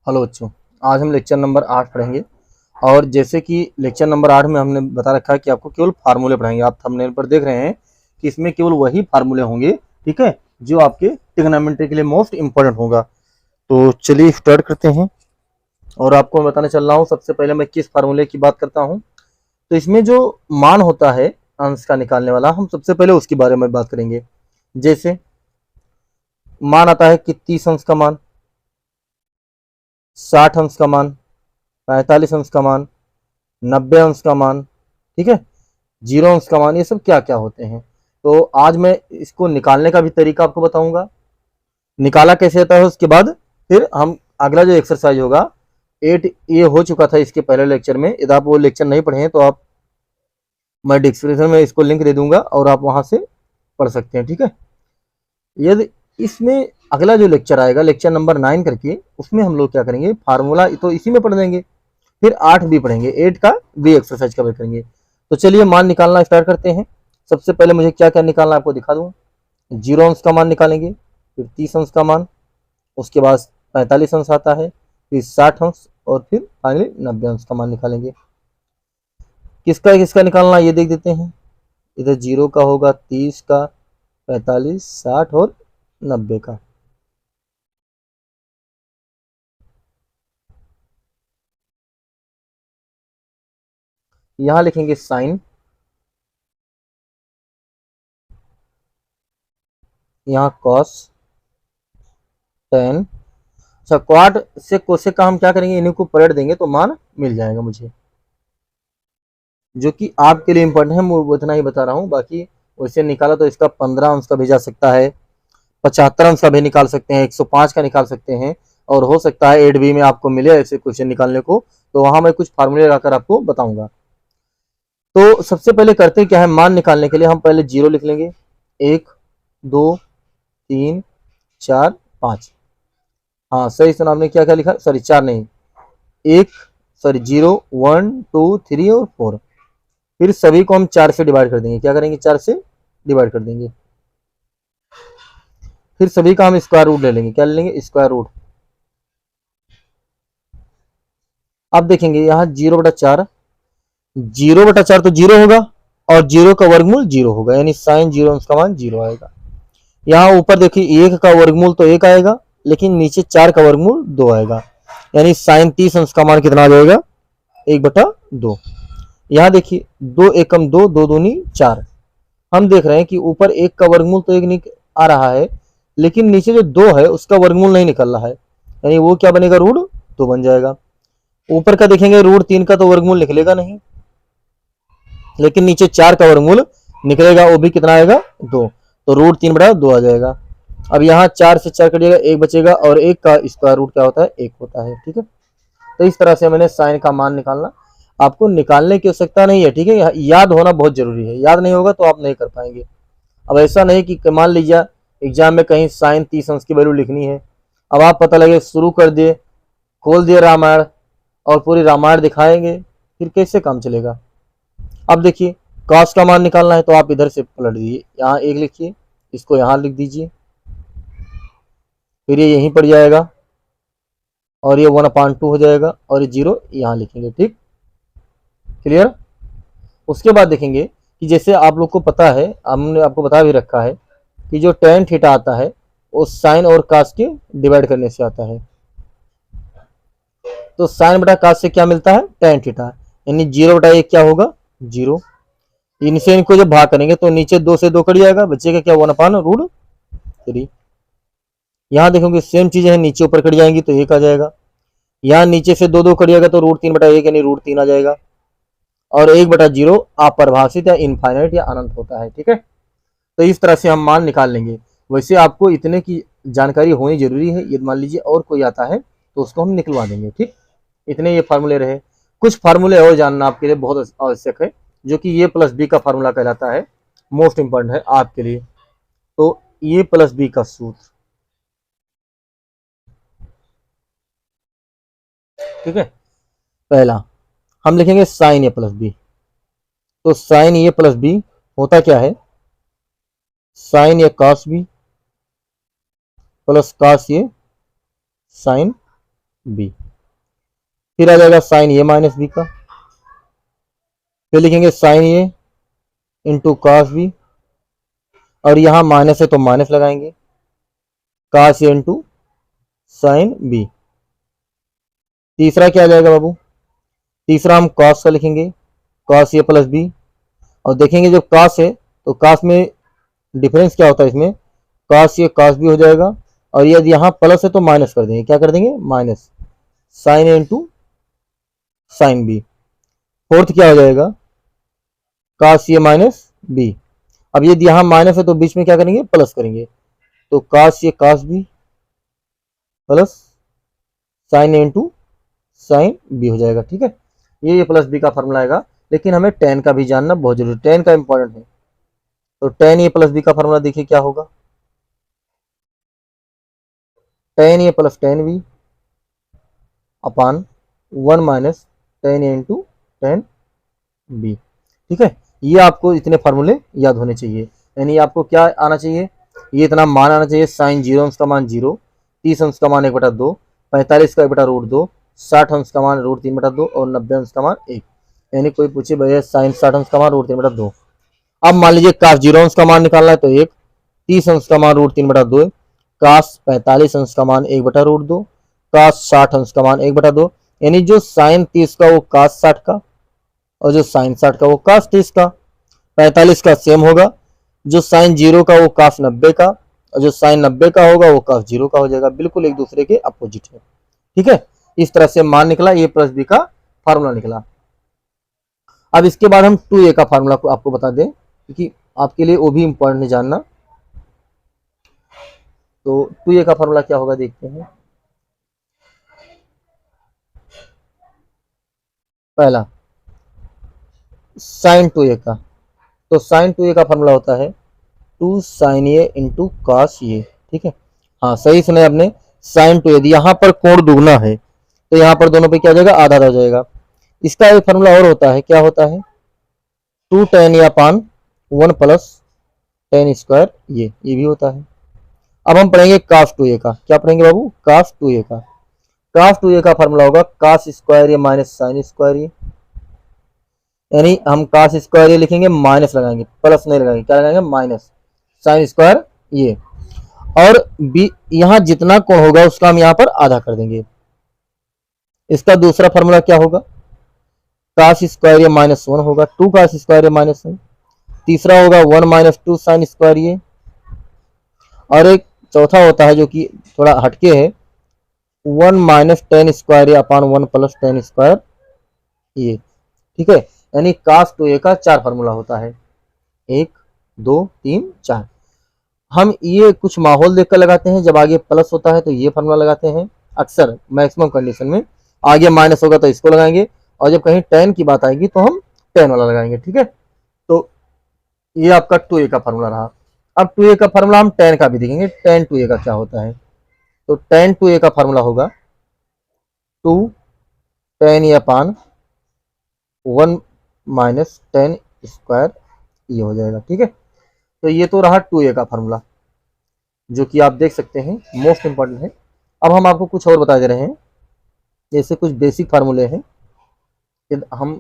Hello बच्चों। आज हम लेक्चर नंबर 8 पढ़ेंगे। और जैसे कि लेक्चर नंबर 8 में हमने बता रखा है कि आपको केवल फार्मूले पढ़ाएंगे। आप थंबनेल पर देख रहे हैं कि इसमें केवल वही फार्मूले होंगे, ठीक है, जो आपके ट्रिग्नोमेट्री के लिए मोस्ट इंपॉर्टेंट होगा। तो चलिए स्टार्ट करते हैं। और आपको मैं बताने चल रहा हूँ, सबसे पहले मैं किस फार्मूले की बात करता हूँ। तो इसमें जो मान होता है अंश का निकालने वाला, हम सबसे पहले उसके बारे में बात करेंगे। जैसे मान आता है कि 30 अंश का मान, 60 अंश का मान, 45 अंश का मान, 90 अंश का मान, ठीक है, 0 अंश का मान, ये सब क्या क्या होते हैं। तो आज मैं इसको निकालने का भी तरीका आपको बताऊंगा, निकाला कैसे होता है। उसके बाद फिर हम अगला जो एक्सरसाइज होगा 8, ये हो चुका था इसके पहले लेक्चर में। यदि आप वो लेक्चर नहीं पढ़े हैं तो आप, मैं डिस्क्रिप्शन में इसको लिंक दे दूंगा और आप वहां से पढ़ सकते हैं, ठीक है। यदि इसमें अगला जो लेक्चर आएगा, लेक्चर नंबर 9 करके, उसमें हम लोग क्या करेंगे, फार्मूला तो इसी में पढ़ देंगे, फिर 8 भी पढ़ेंगे, 8 का भी एक्सरसाइज कवर करेंगे। तो चलिए मान निकालना स्टार्ट करते हैं। सबसे पहले मुझे क्या क्या निकालना आपको दिखा दूं। 0 अंश का मान निकालेंगे, फिर 30 अंश का मान, उसके बाद 45 अंश आता है, फिर 60 अंश, और फिर फाइनली 90 अंश का मान निकालेंगे। किसका किसका निकालना ये देख देते हैं। इधर 0 का होगा, 30 का, 45, 60 और 90 का। यहां लिखेंगे साइन, यहाँ कॉस, टेन। अच्छा, क्वाड से कोसेक का हम क्या करेंगे, इन्हीं को पलट देंगे तो मान मिल जाएगा मुझे, जो कि आपके लिए इंपॉर्टेंट है। मैं उतना ही बता रहा हूँ, बाकी वैसे निकाला तो इसका 15 अंश का भी जा सकता है, 75 अंश का भी निकाल सकते हैं, 105 का निकाल सकते हैं, और हो सकता है 8B में आपको मिले ऐसे क्वेश्चन निकालने को। तो वहां मैं कुछ फार्मूले लगाकर आपको बताऊंगा। तो सबसे पहले करते क्या है, मान निकालने के लिए हम पहले 0 लिख लेंगे। 1, 2, 3, 4, 5। हाँ सही सुना आपने, क्या क्या लिखा, सॉरी 4 नहीं, 1, सॉरी 0, 1, 2, 3 और 4। फिर सभी को हम 4 से डिवाइड कर देंगे। क्या करेंगे, 4 से डिवाइड कर देंगे। फिर सभी का हम स्क्वायर रूट ले लेंगे। क्या ले लेंगे, स्क्वायर रूट। अब देखेंगे यहाँ 0/4, 0/4 तो 0 होगा, और 0 का वर्गमूल 0 होगा, यानी साइन 0 अंश का मान 0 आएगा। यहाँ ऊपर देखिए 1 का वर्गमूल तो 1 आएगा, लेकिन नीचे 4 का वर्गमूल 2 आएगा, यानी साइन 30 अंश का मान कितना आ जाएगा, 1/2। यहाँ देखिए 2 एकम 2, 2 दूनी 4। हम देख रहे हैं कि ऊपर 1 का वर्गमूल तो 1 आ रहा है, लेकिन नीचे जो 2 है उसका वर्गमूल नहीं निकल रहा है, यानी वो क्या बनेगा, रूट 2 बन जाएगा। ऊपर का देखेंगे रूट 3 का तो वर्गमूल निकलेगा नहीं, लेकिन नीचे 4 का वर्गमूल निकलेगा, वो भी कितना आएगा, 2। तो रूट 3/2 आ जाएगा। अब यहाँ 4 से 4 कटिएगा, 1 बचेगा, और 1 का स्क्वायर रूट क्या होता है, 1 होता है, ठीक है। तो इस तरह से मैंने साइन का मान निकालना, आपको निकालने की आवश्यकता नहीं है, ठीक है, याद होना बहुत जरूरी है, याद नहीं होगा तो आप नहीं कर पाएंगे। अब ऐसा नहीं कि मान लीजिए एग्जाम में कहीं साइन 30 अंश की वैल्यू लिखनी है, अब आप पता लगे शुरू कर दिए, खोल दिए रामायण और पूरी रामायण दिखाएंगे, फिर कैसे काम चलेगा। अब देखिए कॉस का मान निकालना है, तो आप इधर से पलट दीजिए, यहाँ 1 लिखिए, इसको यहाँ लिख दीजिए, फिर ये यहीं पड़ जाएगा, और ये 1/2 हो जाएगा, और ये 0 यहाँ लिखेंगे, ठीक, क्लियर। उसके बाद देखेंगे कि जैसे आप लोग को पता है, हमने आपको बता भी रखा है कि जो टेन थीटा आता है वो साइन और कास के डिवाइड करने से आता है। तो साइन बटा कास से क्या मिलता है, टेन थीटा, यानी 0/1 क्या होगा, 0। इनसे इनको जब भाग करेंगे तो नीचे 2 से 2 कट जाएगा, बचेगा क्या, 1/√3। यहाँ देखोगे सेम चीज है, नीचे ऊपर कट जाएंगी तो 1 आ जाएगा, यहाँ नीचे से 2 2 कट जाएगा तो √3/1 यानी √3 आ जाएगा, और 1/0 अपरिभाषित या इनफाइनाइट या अनंत होता है, ठीक है। तो इस तरह से हम मान निकाल लेंगे। वैसे आपको इतने की जानकारी होनी जरूरी है, ये मान लीजिए और कोई आता है तो उसको हम निकलवा देंगे, ठीक। इतने ये फार्मूले रहे। कुछ फार्मूले और जानना आपके लिए बहुत आवश्यक है, जो कि ये प्लस बी का फार्मूला कहलाता है, मोस्ट इंपॉर्टेंट है आपके लिए। तो ये प्लस बी का सूत्र, ठीक है। पहला हम लिखेंगे साइन ए प्लस बी। तो साइन ए प्लस बी होता क्या है, sign A cos B plus cos A sine B. फिर आ जाएगा साइन ए माइनस बी का, फिर लिखेंगे साइन ए इंटू कॉस बी, और यहां माइनस है तो माइनस लगाएंगे, cos A into sine B. तीसरा क्या आ जाएगा बाबू, तीसरा हम कॉस का लिखेंगे, कॉस ए प्लस बी, और देखेंगे जब कॉस है तो कॉस में डिफरेंस क्या होता है, इसमें कॉस ए कॉस बी हो जाएगा, और यदि यहाँ प्लस है तो माइनस कर देंगे, क्या कर देंगे माइनस, साइन ए इंटू साइन बी। फोर्थ क्या हो जाएगा, कॉस ए माइनस बी। अब यदि यहाँ माइनस है तो बीच में क्या करेंगे प्लस करेंगे, तो cos A cos B plus sign A into sine B हो जाएगा। ठीक है, ये प्लस बी का फॉर्मूला आएगा। लेकिन हमें टेन का भी जानना बहुत जरूरी है, टेन का इंपॉर्टेंट है। तो टेन ए प्लस बी का फॉर्मूला देखिए क्या होगा, टेन ए प्लस टेन बी अपान 1 माइनस टेन ए इंटू टेन बी। ठीक है, ये आपको इतने फार्मूले याद होने चाहिए। यानी आपको क्या आना चाहिए, ये इतना मान आना चाहिए, साइन जीरो अंश का मान 0, 30 अंश का मान 1/2, 45 का 1/√2, 60 अंश का मान √3/2 और 90 अंश का मान 1। यानी कोई पूछे भैया साइन 60 अंश का मान √3/2, अब मान लीजिए काश 0 अंश का मान निकालना है तो 1, 30 अंश का मान √3/2, काश 45 अंश का मान 1/√2, काश 60 अंश का मान 1/2। यानी जो साइन 30 का वो काश 60 का, और जो साइन 60 का वो काश 30 का। 45 का सेम होगा, जो साइन 0 का वो काश 90 का, और जो साइन 90 का होगा वो काश 0 का हो जाएगा। बिल्कुल एक दूसरे के अपोजिट है। ठीक है, इस तरह से मान निकला, ए प्लस बी का फार्मूला निकला। अब इसके बाद हम 2a का फार्मूला को आपको बता दें, क्योंकि आपके लिए वो भी इंपॉर्टेंट है जानना। तो 2a का फार्मूला क्या होगा देखते हैं। पहला साइन 2a का, तो साइन 2a का फार्मूला होता है 2 sign A into cos A. ठीक है, हाँ सही सुने आपने, साइन 2a, यदि यहाँ पर कोण दुगना है तो यहाँ पर दोनों पे क्या हो जाएगा आधा आधा हो जाएगा। इसका एक फार्मूला और होता है, क्या होता है 2 tan ए अपान 1 प्लस tan स्क्वायर ये भी होता है। अब हम पढ़ेंगे cos 2a का, क्या पढ़ेंगे बाबू cos 2a का। cos 2a का फार्मूला होगा cos स्क्वायर ए माइनस साइन स्क्वायर ए। यानी हम cos स्क्वायर ए लिखेंगे, माइनस लगाएंगे, प्लस नहीं लगाएंगे, क्या लगाएंगे माइनस साइन स्क्वायर ये, और बी यहाँ जितना कोण होगा उसका हम यहाँ पर आधा कर देंगे। इसका दूसरा फार्मूला क्या होगा, cos स्क्वायर ए माइनस 1 होगा, 2 cos स्क्वायर ए माइनस 1। तीसरा होगा 1 माइनस 2 साइन स्क्वायर ए, और एक चौथा होता है जो कि थोड़ा हटके है, 1 माइनस टेन स्क्वायर ए अपान 1 प्लस टेन स्क्वायर ए। ठीक है, यानी cos 2a का 4 फार्मूला होता है, 1 2 3 4। हम ये कुछ माहौल देखकर लगाते हैं, जब आगे प्लस होता है तो ये फार्मूला लगाते हैं अक्सर मैक्सिमम कंडीशन में, आगे माइनस होगा तो इसको लगाएंगे, और जब कहीं टेन की बात आएगी तो हम टेन वाला लगाएंगे। ठीक है, तो ये आपका 2a का फार्मूला रहा। अब 2a का फार्मूला हम टेन का भी देखेंगे, टेन 2a का क्या होता है। तो टेन 2a का फार्मूला होगा 2 tan ए अपान 1 माइनस टेन स्क्वायर ये हो जाएगा। ठीक है, तो ये तो रहा 2a का फार्मूला, जो कि आप देख सकते हैं मोस्ट इंपॉर्टेंट है। अब हम आपको कुछ और बता दे रहे हैं, जैसे कुछ बेसिक फार्मूले हैं, हम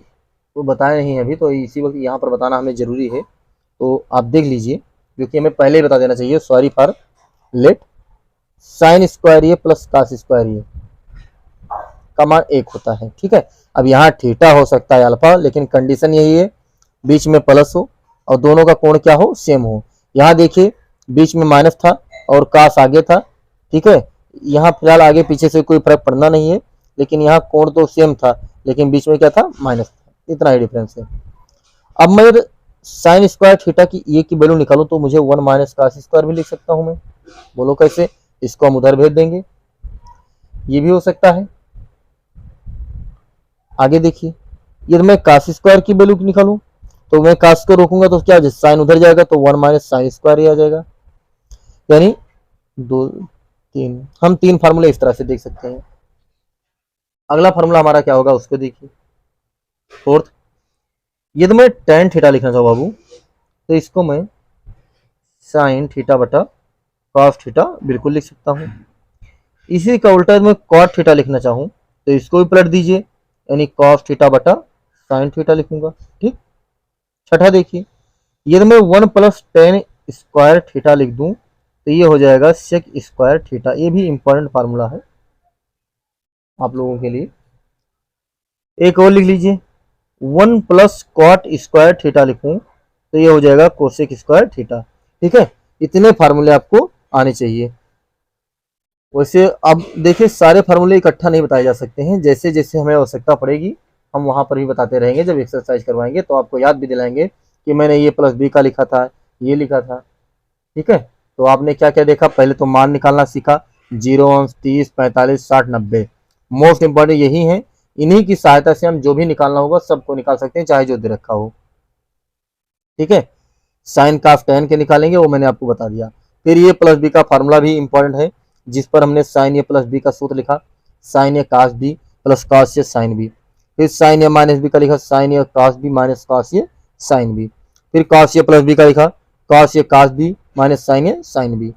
तो बताए नहीं अभी, तो इसी वक्त यहाँ पर बताना हमें ज़रूरी है, तो आप देख लीजिए, क्योंकि हमें पहले ही बता देना चाहिए। Sorry for late. Sine square A plus cos square A का मान 1 होता है। ठीक है, अब यहाँ थीटा हो सकता है अल्फा, लेकिन कंडीशन यही है बीच में प्लस हो और दोनों का कोण क्या हो सेम हो। यहाँ देखिए बीच में माइनस था और कास आगे था। ठीक है, यहाँ फिलहाल आगे पीछे से कोई फर्क पड़ना नहीं है, लेकिन यहाँ कोण तो सेम था लेकिन बीच में क्या था माइनस था, इतना ही डिफरेंस है। अब मैं साइन स्क्वायर थीटा की ए की वैल्यू निकालूं तो मुझे 1 माइनस कास स्क्वायर भी लिख सकता हूं मैं। बोलो कैसे, इसको हम उधर भेज देंगे, ये भी हो सकता है। आगे देखिए, यदि मैं कास स्क्वायर की वैल्यू निकालूं तो मैं कास को रोकूंगा तो क्या साइन उधर जाएगा, तो 1 माइनस साइन स्क्वायर ही आ जाएगा। यानी 2 3, हम 3 फार्मूले इस तरह से देख सकते हैं। अगला फार्मूला हमारा क्या होगा उसको देखिए, फोर्थ। यदि मैं टेन थीटा लिखना चाहूँ बाबू, तो इसको मैं साइन थीटा बटा कॉस थीटा बिल्कुल लिख सकता हूँ। इसी का उल्टा मैं कॉट थीटा लिखना चाहूँ तो इसको भी पलट दीजिए, यानी कॉस थीटा बटा साइन थीटा लिखूंगा। ठीक। छठा देखिए, यदि मैं 1 + tan स्क्वायर थीटा लिख दूं तो ये हो जाएगा सेक स्क्वायर थीटा। ये भी इंपॉर्टेंट फार्मूला है आप लोगों के लिए। एक और लिख लीजिए, 1 + cot स्क्वायर थीटा लिखूं तो ये हो जाएगा कोसेक स्क्वायर थीटा। ठीक है, इतने फार्मूले आपको आने चाहिए। वैसे अब देखिए, सारे फार्मूले इकट्ठा नहीं बताए जा सकते हैं, जैसे जैसे हमें आवश्यकता पड़ेगी हम वहां पर भी बताते रहेंगे। जब एक्सरसाइज करवाएंगे तो आपको याद भी दिलाएंगे कि मैंने ये प्लस बी का लिखा था, ये लिखा था। ठीक है, तो आपने क्या क्या देखा, पहले तो मान निकालना सीखा, 0, 30, 45, 60, 90। मोस्ट इंपॉर्टेंट यही है, इन्हीं की सहायता से हम जो भी निकालना होगा सबको निकाल सकते हैं, चाहे जो दे रखा हो। ठीक है, साइन काफ tan के निकालेंगे, वो मैंने आपको बता दिया। फिर ये प्लस बी का फार्मूला भी इंपॉर्टेंट है, जिस पर हमने साइन ए प्लस बी का सूत्र लिखा, साइन ए कास बी प्लस कास ए साइन बी। फिर साइन ए माइनस बी का लिखा, साइन ए कास बी माइनस कास ए साइन बी। फिर कास ए प्लस बी का लिखा, कास ए कास बी माइनस साइन ए साइन बी।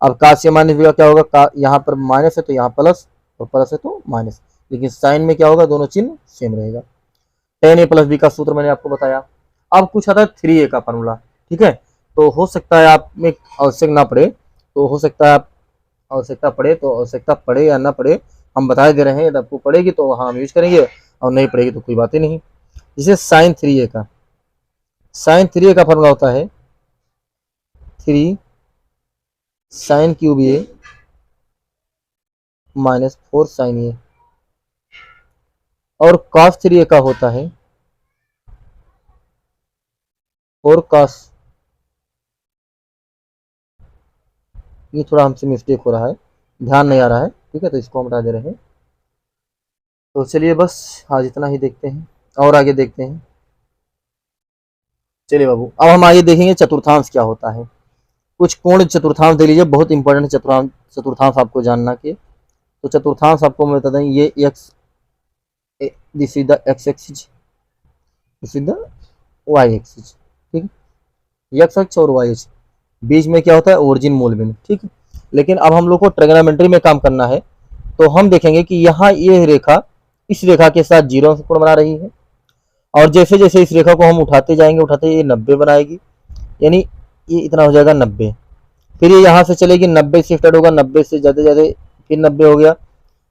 अब कास ए माइनस बी का क्या होगा, यहाँ पर माइनस है तो यहाँ प्लस, और प्लस है तो माइनस, लेकिन साइन में क्या होगा, दोनों चिन्ह सेम रहेगा। tan a प्लस बी का सूत्र मैंने आपको बताया। अब कुछ आता है 3a का फार्मूला। ठीक है, तो हो सकता है आप में आवश्यक ना पड़े, तो हो सकता है आप आवश्यकता पड़े, तो आवश्यकता पड़े या ना पड़े हम बता दे रहे हैं। यदि आपको पड़ेगी तो वहाँ हम यूज करेंगे, और नहीं पड़ेगी तो कोई बात ही नहीं। जैसे साइन 3a का, साइन 3a का फार्मूला होता है 3 साइन क्यूब ए माइनस 4 साइन ए। और cos 3a का होता है 4 cos, ये थोड़ा हमसे मिस्टेक हो रहा है, ध्यान नहीं आ रहा है। ठीक है, तो इसको हम हटा दे रहे हैं। तो चलिए बस आज इतना ही देखते हैं, और आगे देखते हैं। चलिए बाबू, अब हम आगे देखेंगे चतुर्थांश क्या होता है। कुछ कोण चतुर्थांश दे लीजिए, बहुत इंपॉर्टेंट चतुर्थांश, चतुर्थांश आपको जानना के। तो चतुर्थांश आपको मैं बता दें, ये x, this is the x axis, this is the y axis. ठीक है, एक्स अक्ष और वाई अक्ष, बीच में क्या होता है, ओरिजिन मूल बिंदु। ठीक है, लेकिन अब हम लोग को ट्रिग्नोमेट्री में काम करना है, तो हम देखेंगे कि यहाँ ये रेखा इस रेखा के साथ 0 अंश कोण बना रही है, और जैसे जैसे इस रेखा को हम उठाते जाएंगे, उठाते ये 90 बनाएगी, यानी ये इतना हो जाएगा 90। फिर ये यहाँ से चलेगी, 90 से स्टार्ट होगा, 90 से ज़्यादा ज़्यादा फिर 90 हो गया,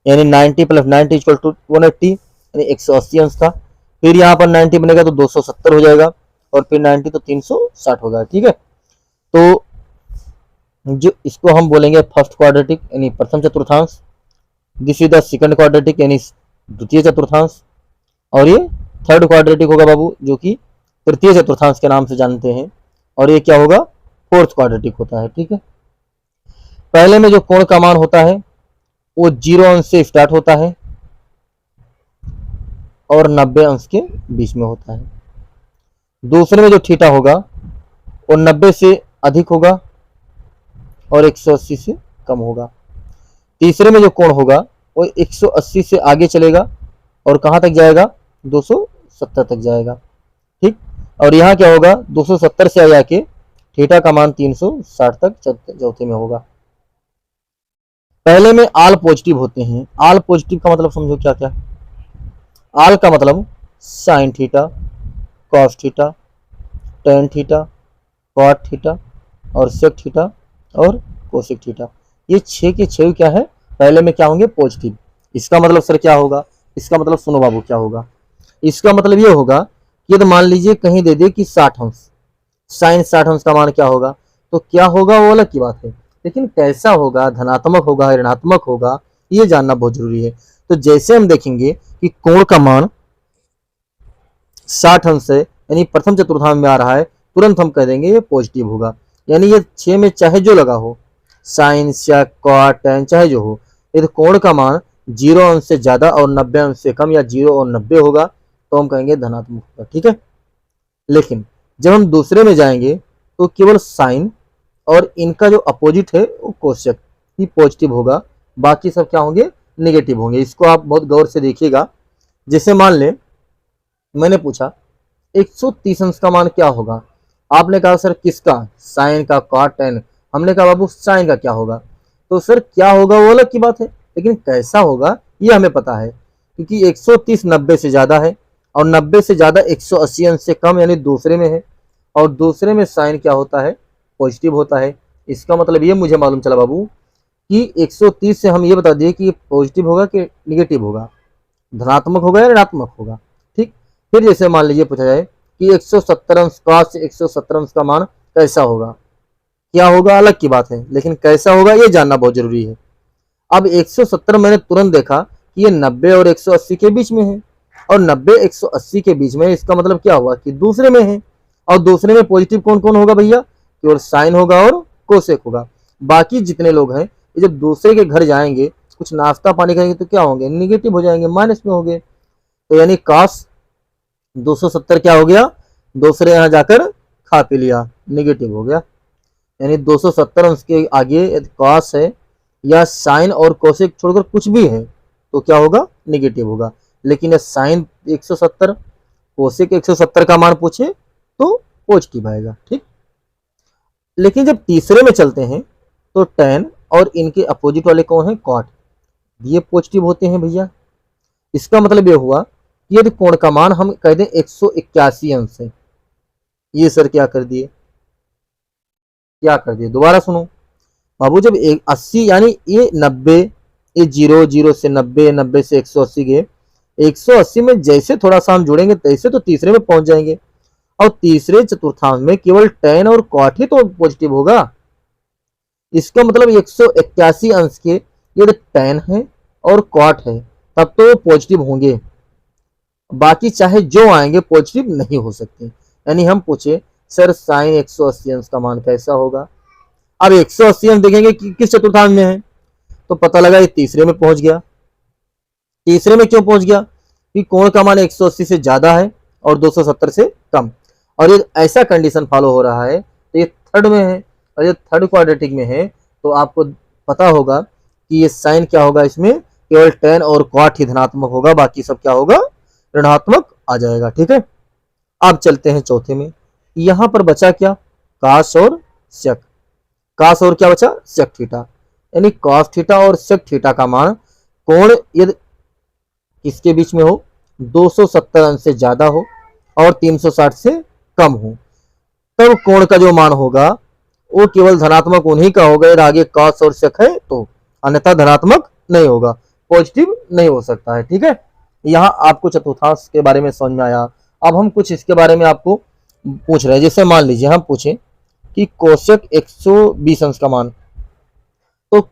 यानी 90 + 90 = 180, यानी 180 अंश था। फिर यहाँ पर 90 बनेगा तो 270 हो जाएगा, और फिर 90 तो 360 होगा। ठीक है, तो जो इसको हम बोलेंगे फर्स्ट क्वाड्रेटिक, यानी प्रथम चतुर्थांश। This is the second quadratic, यानी द्वितीय चतुर्थांश। और ये थर्ड क्वाड्रेटिक होगा बाबू, जो कि तृतीय चतुर्थांश के नाम से जानते हैं। और ये क्या होगा, फोर्थ क्वाड्रेटिक होता है। ठीक है, पहले में जो कोण का मान होता है वो 0 अंश से स्टार्ट होता है और 90 अंश के बीच में होता है। दूसरे में जो थीटा होगा वो 90 से अधिक होगा और 180 से कम होगा। तीसरे में जो कोण होगा वो 180 से आगे चलेगा और कहाँ तक जाएगा, 270 तक जाएगा। ठीक, और यहाँ क्या होगा, 270 से आगे आके थीटा का मान 360 तक चौथे में होगा। पहले में आल पॉजिटिव होते हैं। आल पॉजिटिव का मतलब समझो क्या क्या। आल का मतलब sine theta, cos theta, tan theta, cot theta और सेक थीटा और कोसेक थीटा। ये 6 के 6 क्या है, पहले में क्या होंगे, पॉजिटिव। इसका मतलब सर क्या होगा, इसका मतलब सुनो बाबू क्या होगा, इसका मतलब ये होगा कि यदि मान लीजिए कहीं दे दे कि 60 अंश, साइन 60 अंश का मान क्या होगा, तो क्या होगा वो अलग की बात है, लेकिन कैसा होगा, धनात्मक होगा ऋणात्मक होगा, ये जानना बहुत जरूरी है। तो जैसे हम देखेंगे कि कोण का मान 60 अंश है, यानी प्रथम चतुर्थांश में आ रहा है, तुरंत हम कह देंगे ये पॉजिटिव होगा। यानी ये 6 में चाहे जो लगा हो, साइन सेक कॉट टेन चाहे जो हो, यदि कोण का मान 0 अंश से ज्यादा और 90 अंश से कम या 0 और 90 होगा तो हम कहेंगे धनात्मक होगा। ठीक है, लेकिन जब हम दूसरे में जाएंगे तो केवल साइन और इनका जो अपोजिट है वो कोसेक ही पॉजिटिव होगा, बाकी सब क्या होंगे, नेगेटिव होंगे। इसको आप बहुत गौर से देखिएगा। जैसे मान लें मैंने पूछा 130 अंश का मान क्या होगा, आपने कहा सर किसका, साइन का, कॉट टेन। हमने कहा बाबू साइन का क्या होगा, तो सर क्या होगा वो अलग की बात है, लेकिन कैसा होगा ये हमें पता है, क्योंकि 130 90 से ज्यादा है और 90 से ज्यादा 180 अंश से कम यानी दूसरे में है, और दूसरे में साइन क्या होता है, पॉजिटिव होता है। इसका मतलब ये मुझे मालूम चला बाबू कि 130 से हम ये बता दिए कि ये पॉजिटिव होगा कि निगेटिव होगा, धनात्मक होगा या ऋणात्मक होगा। ठीक, फिर जैसे मान लीजिए पूछा जाए कि 170 अंश cos 170 अंश का मान कैसा होगा, क्या होगा अलग की बात है, लेकिन कैसा होगा ये जानना बहुत जरूरी है। अब 170 मैंने तुरंत देखा कि ये 90 और 180 के बीच में है, और 90 180 के बीच में, इसका मतलब क्या हुआ कि दूसरे में है, और दूसरे में पॉजिटिव कौन कौन होगा भैया, केवल साइन होगा और कोसेक होगा। बाकी जितने लोग हैं ये जब दूसरे के घर जाएंगे कुछ नाश्ता पानी करेंगे तो क्या होंगे, निगेटिव हो जाएंगे, माइनस में हो गए। तो यानी cos 270 क्या हो गया, दूसरे यहाँ जाकर खा पी लिया, निगेटिव हो गया। यानी 270 अंश के आगे यदि cos है या साइन और कोसेक छोड़कर कुछ भी है तो क्या होगा, निगेटिव होगा। लेकिन साइन 170 कोसेक 170 का मान पूछे तो पॉजिटिव आएगा। ठीक, लेकिन जब तीसरे में चलते हैं तो tan और इनके अपोजिट वाले कौन है, cot, ये पॉजिटिव होते हैं भैया। इसका मतलब ये हुआ कि यदि कोण का मान हम कह दें 181 अंश है, ये सर क्या कर दिए, क्या कर दिए, दोबारा सुनो बाबू, जब 80 यानी ये 90, ये 0 से 90, 90 से 180 गए, 180 में जैसे थोड़ा सा हम जुड़ेंगे तैसे तो तीसरे में पहुंच जाएंगे, और तीसरे चतुर्थांश में केवल tan और cot ही तो पॉजिटिव होगा। इसका मतलब 181 अंश के यदि tan है और cot है तब तो पॉजिटिव होंगे, बाकी चाहे जो आएंगे पॉजिटिव नहीं हो सकते। यानी हम पूछे सर साइन 180 अंश का मान कैसा होगा, अब 180 अंश देखेंगे कि किस चतुर्थांश में है, तो पता लगा ये तीसरे में पहुंच गया। तीसरे में क्यों पहुंच गया, कि कोण का मान 180 से ज्यादा है और 270 से कम, और ये ऐसा कंडीशन फॉलो हो रहा है तो ये थर्ड में है, और ये थर्ड क्वाड्रेटिक में है तो आपको पता होगा कि ये साइन क्या होगा, इसमें केवल tan और cot ही धनात्मक होगा, बाकी सब क्या होगा, ऋणात्मक आ जाएगा। ठीक है, अब चलते हैं चौथे में। यहां पर बचा क्या, cos और sec, cos और क्या बचा, sec थीटा, यानी cos थीटा और sec थीटा का मान कोण यदि किसके बीच में हो, 270 अंश से ज्यादा हो और 360 से कम हो, तब कोण का जो मान होगा वो केवल धनात्मक उन्हीं का होगा यदि आगे cos और sec है तो, अन्यथा धनात्मक नहीं होगा, पॉजिटिव नहीं हो सकता है। ठीक है, यहाँ आपको चतुर्थांश के बारे में समझ में आया। अब हम कुछ इसके बारे में आपको पूछ रहे हैं, जैसे मान लीजिए हम पूछें कि कोसेक 120 अंश का मान, तो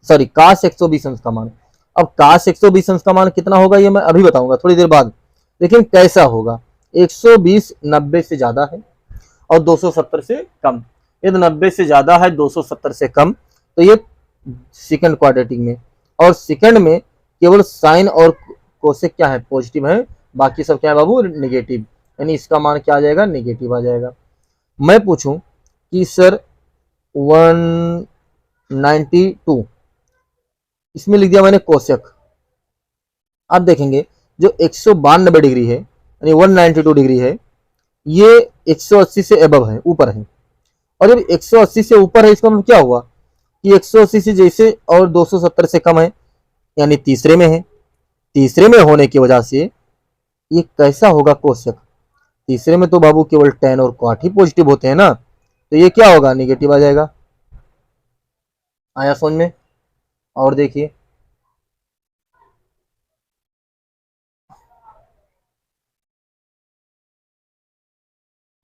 सॉरी cos 120 अंश का मान, अब cos 120 अंश का मान कितना होगा ये मैं अभी बताऊंगा थोड़ी देर बाद, लेकिन कैसा होगा, 120 90 से ज्यादा है और 270 से कम, यदि 90 से ज्यादा है 270 से कम तो ये सेकंड क्वाड्रेटिक में, और सेकंड में केवल साइन और कोसेक क्या है, पॉजिटिव है, बाकी सब क्या है बाबू, नेगेटिव, यानी इसका मान क्या आ जाएगा, नेगेटिव आ जाएगा। मैं पूछूं कि सर 192, इसमें लिख दिया मैंने कोसेक, अब देखेंगे जो 192 डिग्री है यानी 192 डिग्री है, ये 180 से अबव है, ऊपर है, और जब 180 से ऊपर है इसका मतलब क्या हुआ कि 180 से जैसे और 270 से कम है यानी तीसरे में है, तीसरे में होने की वजह से ये कैसा होगा, कोसेक, तीसरे में तो बाबू केवल tan और cot ही पॉजिटिव होते हैं ना, तो ये क्या होगा, निगेटिव आ जाएगा। आया समझ में, और देखिए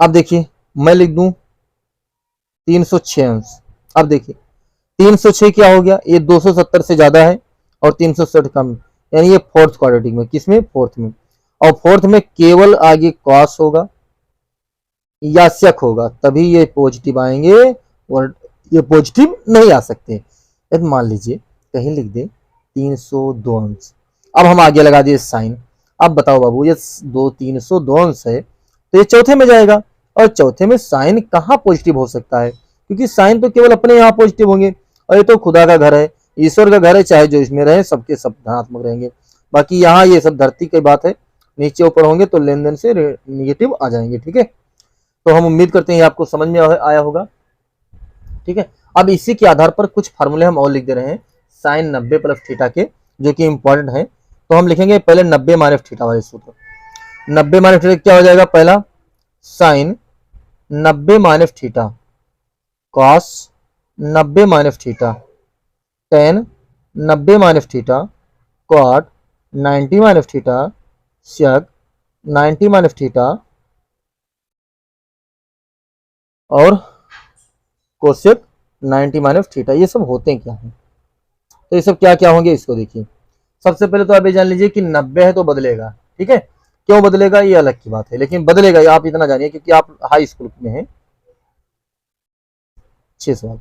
अब देखिए मैं लिख दूं 306 अंश, अब देखिए 306 क्या हो गया, ये 270 से ज्यादा है और 360 कम, यानी ये फोर्थ क्वाड्रेटिक में, किसमें, फोर्थ में, और फोर्थ में केवल आगे cos होगा या sec होगा तभी ये पॉजिटिव आएंगे, और ये पॉजिटिव नहीं आ सकते। यदि मान लीजिए कहीं लिख दे 302 अंश, अब हम आगे लगा दिए साइन, अब बताओ बाबू ये 302 अंश है तो ये चौथे में जाएगा, और चौथे में साइन कहाँ पॉजिटिव हो सकता है, क्योंकि साइन तो केवल अपने यहाँ पॉजिटिव होंगे, और ये तो खुदा का घर है, ईश्वर का घर है, चाहे जो इसमें रहे सबके सब धनात्मक रहेंगे। बाकी यहाँ ये सब धरती की बात है, नीचे ऊपर होंगे तो लेन देन से निगेटिव आ जाएंगे। ठीक है, तो हम उम्मीद करते हैं आपको समझ में आया होगा। ठीक है, अब इसी के आधार पर कुछ फार्मूले हम और लिख दे रहे हैं साइन 90 प्लस थीटा के, जो कि इंपॉर्टेंट है। तो हम लिखेंगे पहले 90 माइनस थीटा वाले सूत्र। 90 माइनस थीटा क्या हो जाएगा, पहला sine 90 minus theta cos 90 minus theta tan 90 minus theta cot 90 minus theta sec 90 minus theta और कोसेक 90 माइनस थीटा। ये सब होते हैं क्या है, तो ये सब क्या क्या होंगे इसको देखिए। सबसे पहले तो आप ये जान लीजिए कि 90 है तो बदलेगा, ठीक है। क्यों बदलेगा ये अलग की बात है, लेकिन बदलेगा ये आप इतना जानिए क्योंकि आप हाई स्कूल में हैं। 6 सवाल।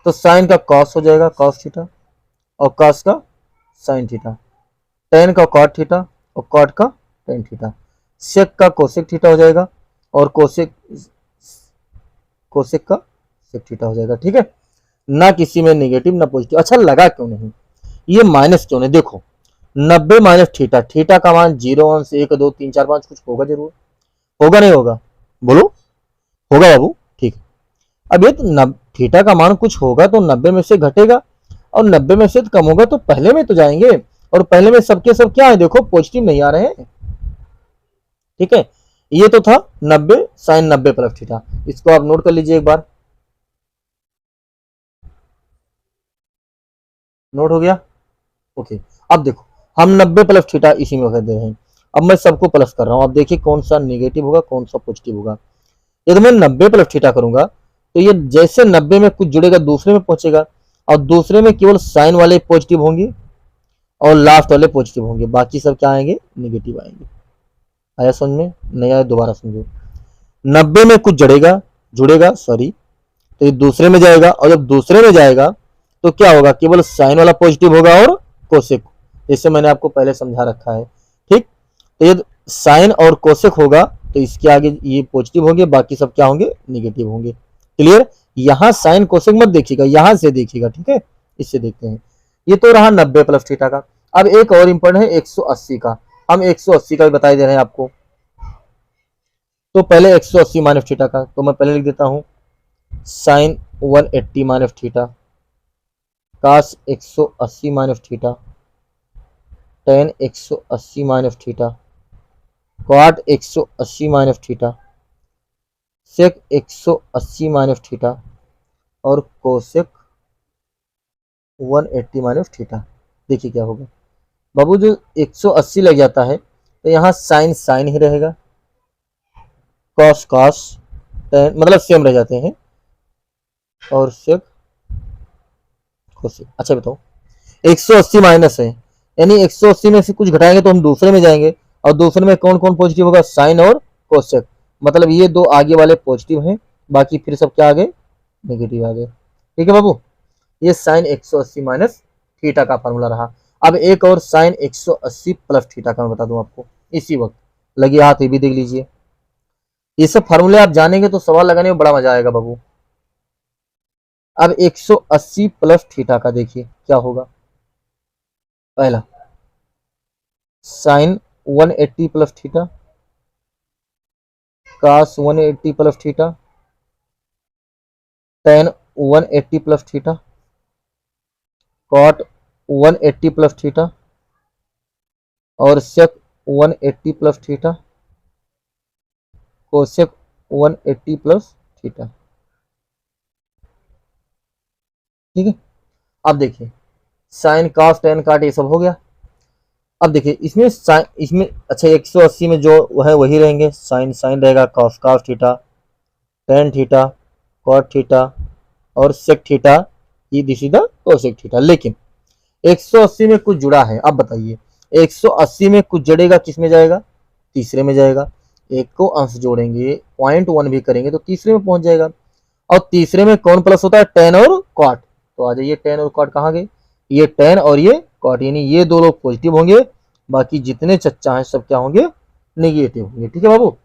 तो साइन का कॉस हो जाएगा कॉस थीटा और कॉस का साइन थीटा, टेन का कॉट थीटा और कॉट का टेन थीटा, सेक का कोसेक थीटा हो जाएगा और कोसेक का सेक थीटा हो जाएगा, ठीक है। ना किसी में नेगेटिव ना पॉजिटिव। अच्छा लगा क्यों नहीं, ये माइनस क्यों नहीं, देखो 90 माइनस थीटा, थीटा का मान 0 1 से 1 2 3 4 5 कुछ होगा जरूर, होगा नहीं होगा, बोलो होगा बाबू, ठीक है। अब ये तो थीटा का मान कुछ होगा तो 90 में से घटेगा और 90 में से कम होगा तो पहले में तो जाएंगे, और पहले में सबके सब क्या है देखो पॉजिटिव नहीं आ रहे हैं, ठीक है। ये तो था 90 साइन 90 प्लस थीटा, इसको आप नोट कर लीजिए एक बार, नोट हो गया, ओके। अब देखो हम 90 प्लस थीटा इसी में कर दे रहे हैं, अब मैं सबको प्लस कर रहा हूं, अब देखिए कौन सा नेगेटिव होगा कौन सा पॉजिटिव होगा। यदि मैं 90 प्लस थीटा करूंगा तो ये जैसे 90 में कुछ जुड़ेगा दूसरे में पहुंचेगा और दूसरे में केवल साइन वाले पॉजिटिव होंगे और लास्ट वाले पॉजिटिव होंगे, बाकी सब क्या आएंगे नेगेटिव आएंगे। आया समझ में, नहीं आया दोबारा समझो। 90 में कुछ जुड़ेगा सॉरी, तो ये दूसरे में जाएगा और जब दूसरे में जाएगा तो क्या होगा, केवल साइन वाला पॉजिटिव होगा और कोसेक, जैसे मैंने आपको पहले समझा रखा है, ठीक। तो ये साइन और कोसेक होगा तो इसके आगे ये पॉजिटिव होंगे, बाकी सब क्या होंगे नेगेटिव होंगे, क्लियर। यहां साइन कोसेक मत देखिएगा, यहां से देखिएगा, ठीक है। इससे देखते हैं, ये तो रहा 90 प्लस थीटा का। अब एक और इंपॉर्टेंट है 180 का, हम 180 का भी बता दे रहे हैं आपको। तो पहले 180 माइनस थीटा का, तो मैं पहले लिख देता हूं sine 180 minus theta cos 180 minus theta tan 180 minus theta cot 180 minus theta sec 180 minus theta और कोसेक 180 माइनस थीटा। देखिए क्या होगा बाबू, जो 180 लग जाता है तो यहाँ साइन साइन ही रहेगा, कॉस कॉस टेन मतलब सेम रह जाते हैं और सेक कोसेक। अच्छा बताओ 180 माइनस है, यानी 180 में से कुछ घटाएंगे तो हम दूसरे में जाएंगे और दूसरे में कौन कौन पॉजिटिव होगा, साइन और कोसेक, मतलब ये दो आगे वाले पॉजिटिव हैं, बाकी फिर सब क्या आ गए नेगेटिव आ गए, ठीक है बाबू। ये साइन 180 माइनस थीटा का फार्मूला रहा। अब एक और साइन 180 प्लस थीटा का मैं बता दूं आपको इसी वक्त, लगे हाथ ये भी देख लीजिए। ये सब फार्मूले आप जानेंगे तो सवाल लगाने में बड़ा मजा आएगा बाबू। अब 180 प्लस थीटा का देखिए क्या होगा, पहला sine 180 plus theta cos 180 plus theta tan 180 plus theta cot 180 plus theta और sec 180 plus theta cosec 180 plus theta, ठीक है। अब देखिए साइन कॉस टेन काट ये सब हो गया। अब देखिए इसमें इसमें अच्छा 180 में जो है वही रहेंगे, साइन साइन रहेगा, cos cos theta tan theta cot theta और सेक थीटा, ये this is the cosec theta. लेकिन 180 में कुछ जुड़ा है, अब बताइए 180 में कुछ जड़ेगा किस में जाएगा, तीसरे में जाएगा, एक को अंश जोड़ेंगे 0.1 भी करेंगे तो तीसरे में पहुंच जाएगा, और तीसरे में कौन प्लस होता है टेन और कॉट, तो आ जाइए टेन और कॉट कहाँ गए, ये टेन और ये कॉट, यानी ये दो लोग पॉजिटिव होंगे, बाकी जितने चच्चा हैं सब क्या होंगे नेगेटिव होंगे, ठीक है बाबू।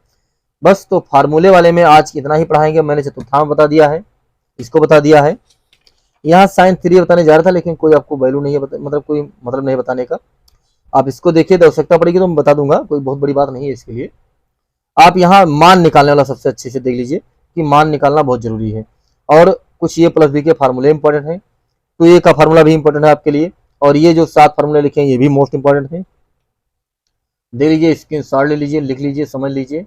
बस तो फार्मूले वाले में आज इतना ही पढ़ाएंगे, मैंने चतुर्थांश बता दिया है, इसको बता दिया है, यहाँ साइन 3 बताने जा रहा था लेकिन कोई आपको वैल्यू नहीं है मतलब कोई मतलब नहीं बताने का, आप इसको देखिए तो आवश्यकता पड़ेगी तो मैं बता दूंगा, कोई बहुत बड़ी बात नहीं है इसके लिए। आप यहाँ मान निकालने वाला सबसे अच्छे से देख लीजिए कि मान निकालना बहुत जरूरी है, और कुछ ये प्लस बी के फार्मूले इंपॉर्टेंट हैं, तो ए का फार्मूला भी इंपॉर्टेंट है आपके लिए, और ये जो 7 फार्मूले लिखे हैं ये भी मोस्ट इंपॉर्टेंट है। दे लीजिए, स्क्रीनशॉट ले लीजिए, लिख लीजिए, समझ लीजिए,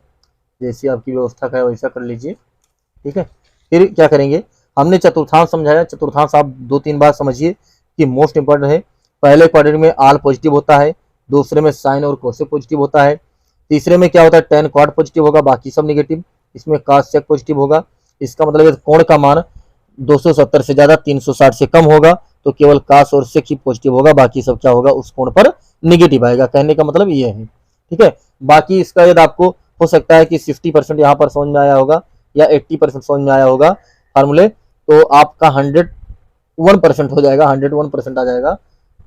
जैसी आपकी व्यवस्था का है वैसा कर लीजिए। ठीक है, फिर क्या करेंगे, हमने चतुर्थांश समझाया, चतुर्थांश आप 2-3 बार समझिए कि मोस्ट इंपॉर्टेंट है। पहले क्वाड्रेंट में आल पॉजिटिव होता है, दूसरे में साइन और कोसेक पॉजिटिव होता है, तीसरे में क्या होता है, टेन कॉट पॉजिटिव होगा, बाकी सब निगेटिव, इसमें कॉस सेक पॉजिटिव होगा। इसका मतलब है कोण का मान 270 से ज्यादा 360 से कम होगा तो केवल कॉस और सेक ही पॉजिटिव होगा, बाकी सब क्या होगा, उस कोण पर निगेटिव आएगा। कहने का मतलब ये है। ठीक है, बाकी इसका यदि आपको हो सकता है कि 60% यहाँ पर समझ में आया होगा या 80% समझ में आया होगा फार्मूले, तो आपका 101% हो जाएगा, 101% आ जाएगा।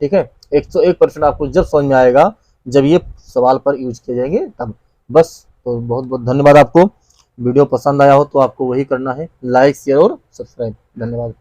ठीक है, 101% आपको जब समझ में आएगा जब ये सवाल पर यूज किए जाएंगे तब। बस, तो बहुत बहुत धन्यवाद आपको। वीडियो पसंद आया हो तो आपको वही करना है, लाइक शेयर और सब्सक्राइब। धन्यवाद।